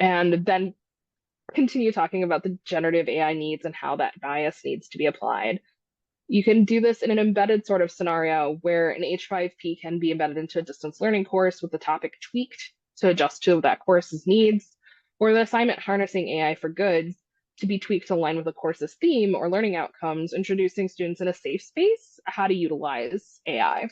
and then continue talking about the generative AI needs and how that bias needs to be applied. You can do this in an embedded sort of scenario where an H5P can be embedded into a distance learning course with the topic tweaked to adjust to that course's needs, or the assignment harnessing AI for good to be tweaked to align with the course's theme or learning outcomes, introducing students in a safe space how to utilize AI.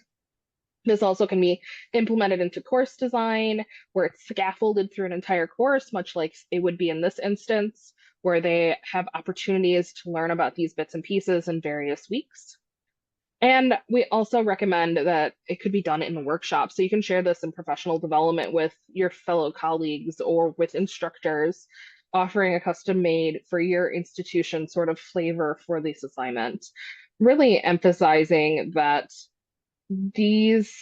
This also can be implemented into course design, where it's scaffolded through an entire course, much like it would be in this instance, where they have opportunities to learn about these bits and pieces in various weeks. And we also recommend that it could be done in a workshop. So you can share this in professional development with your fellow colleagues or with instructors, offering a custom made for your institution sort of flavor for this assignment, really emphasizing that these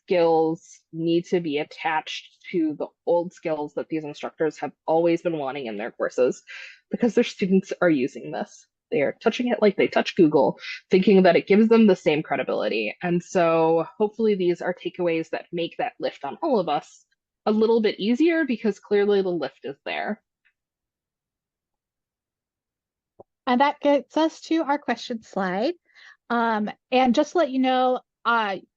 skills need to be attached to the old skills that these instructors have always been wanting in their courses because their students are using this. They are touching it like they touch Google, thinking that it gives them the same credibility. And so hopefully these are takeaways that make that lift on all of us a little bit easier because clearly the lift is there. And that gets us to our question slide. And just to let you know,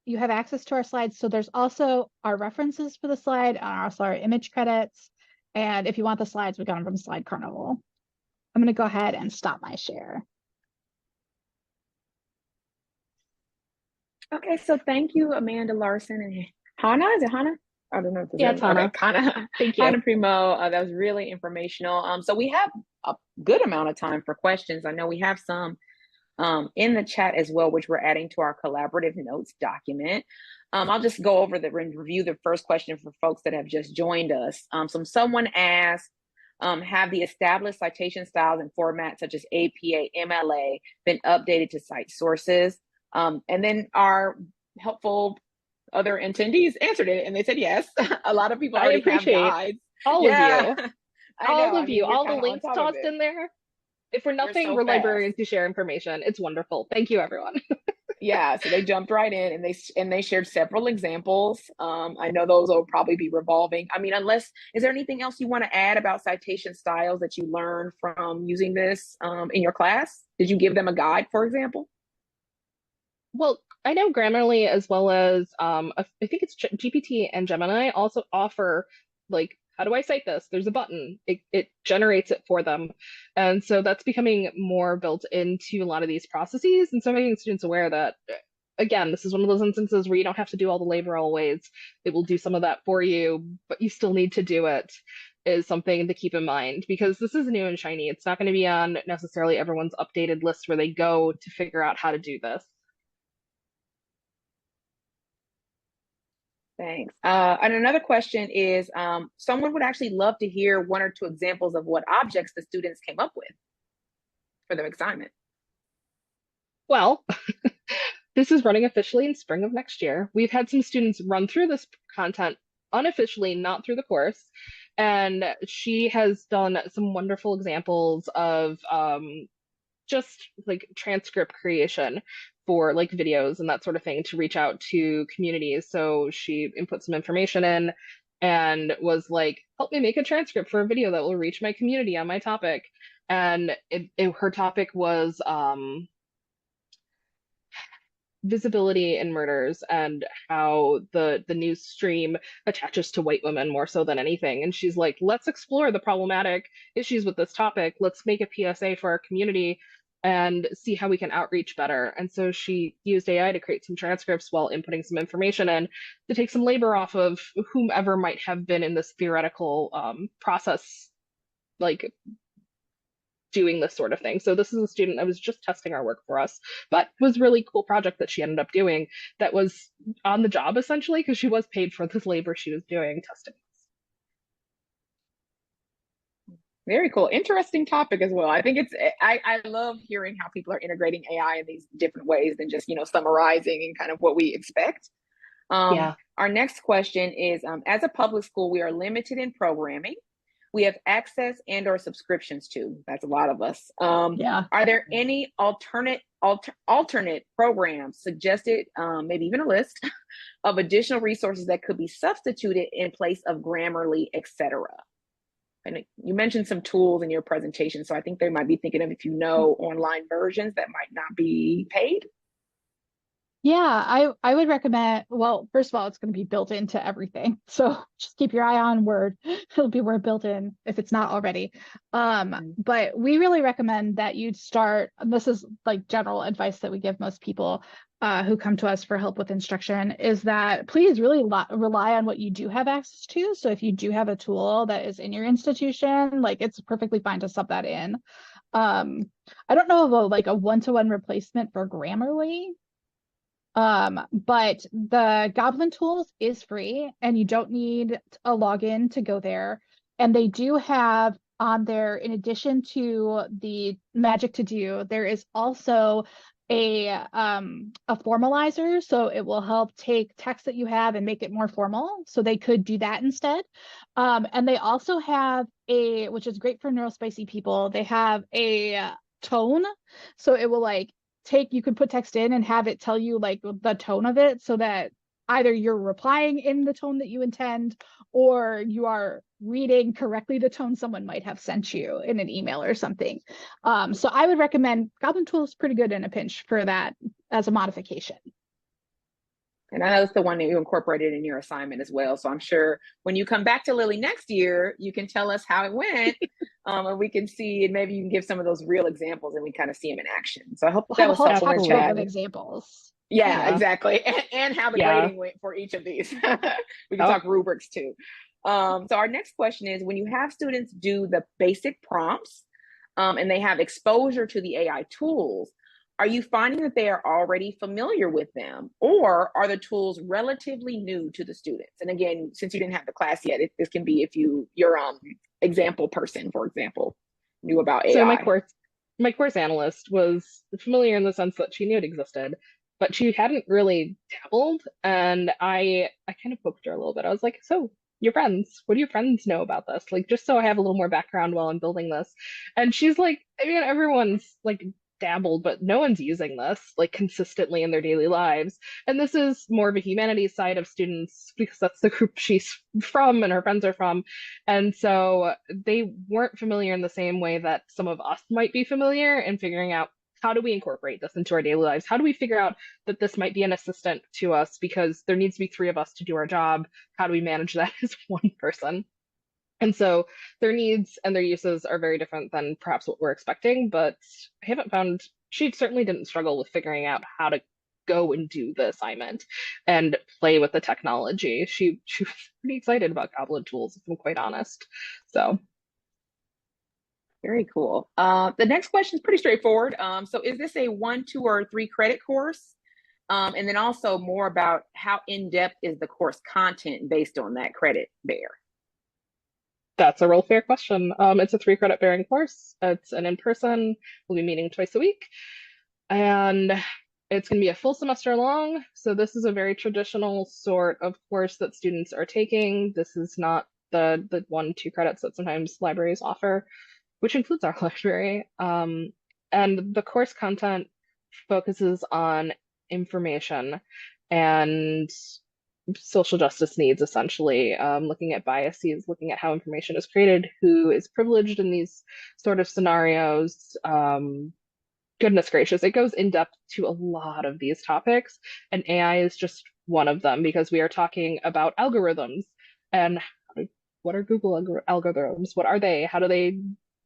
you have access to our slides. So there's also our references for the slide, and also our image credits. And if you want the slides, we got them from Slide Carnival. I'm going to go ahead and stop my share. Okay, so thank you, Amanda, Larson, and Hanna. Is it Hanna? I don't know if it's Hanna. Okay, Hanna. Thank you. Hanna Primeau. That was really informational. So we have a good amount of time for questions. I know we have some in the chat as well, which we're adding to our collaborative notes document. I'll just go over review the first question for folks that have just joined us. So someone asked, have the established citation styles and formats such as APA, MLA been updated to cite sources? And then our helpful other attendees answered it, and they said yes. A lot of people already have guides. All of you. All of you. I mean, all the links tossed in there. If we're nothing, we're librarians who share information. It's wonderful. Thank you, everyone. Yeah, so they jumped right in and they shared several examples. I know those will probably be revolving. I mean, is there anything else you want to add about citation styles that you learned from using this in your class? Did you give them a guide, for example? Well, I know Grammarly as well as I think it's GPT and Gemini also offer like, how do I cite this? There's a button. It generates it for them. And so that's becoming more built into a lot of these processes. And so making students aware that, again, this is one of those instances where you don't have to do all the labor always. It will do some of that for you, but you still need to do it is something to keep in mind because this is new and shiny. It's not going to be on necessarily everyone's updated list where they go to figure out how to do this. Thanks. And another question is, someone would actually love to hear one or two examples of what objects the students came up with for their assignment. Well, this is running officially in spring of next year. We've had some students run through this content unofficially, not through the course. And she has done some wonderful examples of just like transcript creation for like videos and that sort of thing to reach out to communities. So she input some information in and was like, help me make a transcript for a video that will reach my community on my topic. And her topic was visibility in murders and how the news stream attaches to white women more so than anything. And she's like, let's explore the problematic issues with this topic. Let's make a PSA for our community and see how we can outreach better. And so she used AI to create some transcripts while inputting some information in to take some labor off of whomever might have been in this theoretical process, like doing this sort of thing. So this is a student that was just testing our work for us, but it was a really cool project that she ended up doing that was on the job essentially because she was paid for this labor she was doing testing. Very cool. Interesting topic as well. I think I love hearing how people are integrating AI in these different ways than just, summarizing and kind of what we expect. Yeah. Our next question is, as a public school, we are limited in programming. We have access and or subscriptions to, that's a lot of us. Yeah. Are there any alternate programs suggested, maybe even a list of additional resources that could be substituted in place of Grammarly, etc.? and you mentioned some tools in your presentation, so I think they might be thinking of, if you know, online versions that might not be paid. Yeah, I would recommend, well, first of all, it's going to be built into everything. So just keep your eye on Word. It'll be Word built in if it's not already. But we really recommend that you start, and this is like general advice that we give most people who come to us for help with instruction, is that please really rely on what you do have access to. So if you do have a tool that is in your institution, like it's perfectly fine to sub that in. I don't know of like a one-to-one replacement for Grammarly. But the Goblin Tools is free and you don't need a login to go there. And they do have on there, in addition to the Magic to Do, there is also a formalizer. So it will help take text that you have and make it more formal. So they could do that instead. And they also have which is great for neurospicy people, they have a tone. So it will like you could put text in and have it tell you like the tone of it, so that either you're replying in the tone that you intend or you are reading correctly the tone someone might have sent you in an email or something. So I would recommend Goblin Tool is pretty good in a pinch for that as a modification. And I know it's the one that you incorporated in your assignment as well. So I'm sure when you come back to Lily next year, you can tell us how it went, and we can see, and maybe you can give some of those real examples and we kind of see them in action. So I hope that was helpful in chat. Of examples. Yeah, exactly. And how the grading went for each of these. We can talk rubrics too. So our next question is, when you have students do the basic prompts and they have exposure to the AI tools, are you finding that they are already familiar with them, or are the tools relatively new to the students? And again, since you didn't have the class yet, this can be if your example person, for example, knew about AI. So my course analyst was familiar in the sense that she knew it existed, but she hadn't really dabbled. And I kind of poked her a little bit. I was like, so your friends, what do your friends know about this? Like, just so I have a little more background while I'm building this. And she's like, I mean, everyone's like dabbled, but no one's using this like consistently in their daily lives. And this is more of a humanities side of students because that's the group she's from and her friends are from. And so they weren't familiar in the same way that some of us might be familiar in figuring out, how do we incorporate this into our daily lives? How do we figure out that this might be an assistant to us because there needs to be 3 of us to do our job? How do we manage that as one person? And so their needs and their uses are very different than perhaps what we're expecting, but I haven't found, she certainly didn't struggle with figuring out how to go and do the assignment and play with the technology. She was pretty excited about Goblin Tools, if I'm quite honest. So very cool. The next question is pretty straightforward. So is this a 1, 2, or 3 credit course? And then also more about how in-depth is the course content based on that credit bear? That's a real fair question. It's a 3 credit bearing course. It's an in-person. We'll be meeting twice a week. And it's going to be a full semester long. So this is a very traditional sort of course that students are taking. This is not the 1, 2 credits that sometimes libraries offer, which includes our library. And the course content focuses on information and social justice needs, essentially, looking at biases, looking at how information is created, who is privileged in these sort of scenarios. Goodness gracious, it goes in depth to a lot of these topics, and AI is just one of them because we are talking about algorithms and what are Google algorithms? What are they? How do they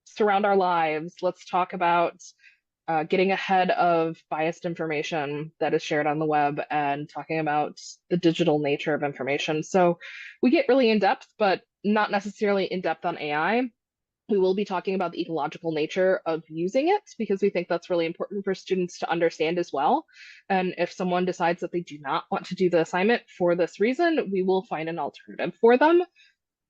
surround our lives? Let's talk about getting ahead of biased information that is shared on the web and talking about the digital nature of information. So we get really in depth, but not necessarily in depth on AI. We will be talking about the ecological nature of using it because we think that's really important for students to understand as well. And if someone decides that they do not want to do the assignment for this reason, we will find an alternative for them,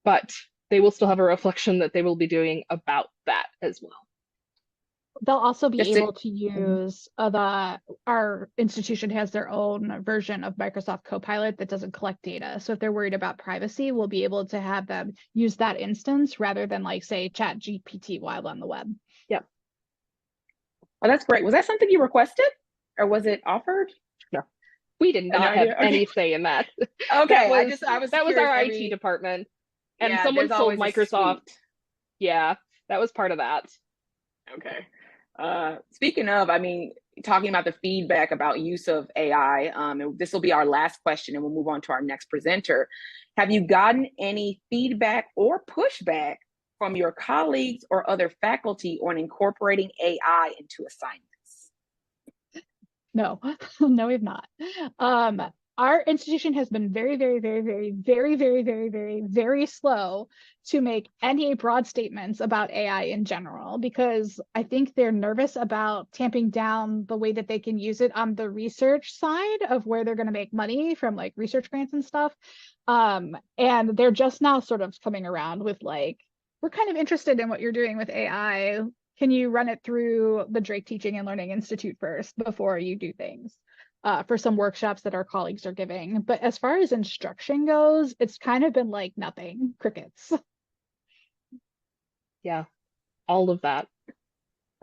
but they will still have a reflection that they will be doing about that as well. They'll also be able to use our institution has their own version of Microsoft Copilot that doesn't collect data. So if they're worried about privacy, we'll be able to have them use that instance rather than like say ChatGPT while on the web. Yep. Oh, that's great. Was that something you requested or was it offered? No, we did not have any say in that. Okay, that was our IT department. And someone sold Microsoft. Yeah, that was part of that. Okay. Speaking of, I mean, talking about the feedback about use of AI, and this will be our last question and we'll move on to our next presenter. Have you gotten any feedback or pushback from your colleagues or other faculty on incorporating AI into assignments? No, no, we've not. Our institution has been very, very, very, very, very, very, very, very, very slow to make any broad statements about AI in general, because I think they're nervous about tamping down the way that they can use it on the research side of where they're going to make money from like research grants and stuff. And they're just now sort of coming around with like, we're kind of interested in what you're doing with AI. Can you run it through the Drake Teaching and Learning Institute first before you do things for some workshops that our colleagues are giving? But as far as instruction goes, it's kind of been like nothing, crickets. Yeah, all of that.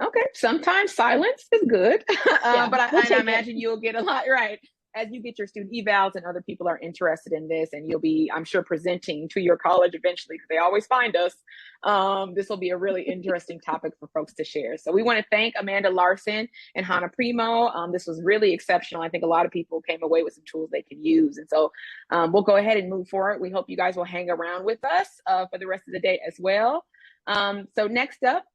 Okay, sometimes silence is good, Yeah, but we'll I take imagine you'll get a lot right as you get your student evals and other people are interested in this, and you'll be, I'm sure, presenting to your college eventually because they always find us. This will be a really interesting topic for folks to share. So we want to thank Amanda Larson and Hanna Primeau. This was really exceptional. I think a lot of people came away with some tools they can use, and so we'll go ahead and move forward. We hope you guys will hang around with us for the rest of the day as well. So next up,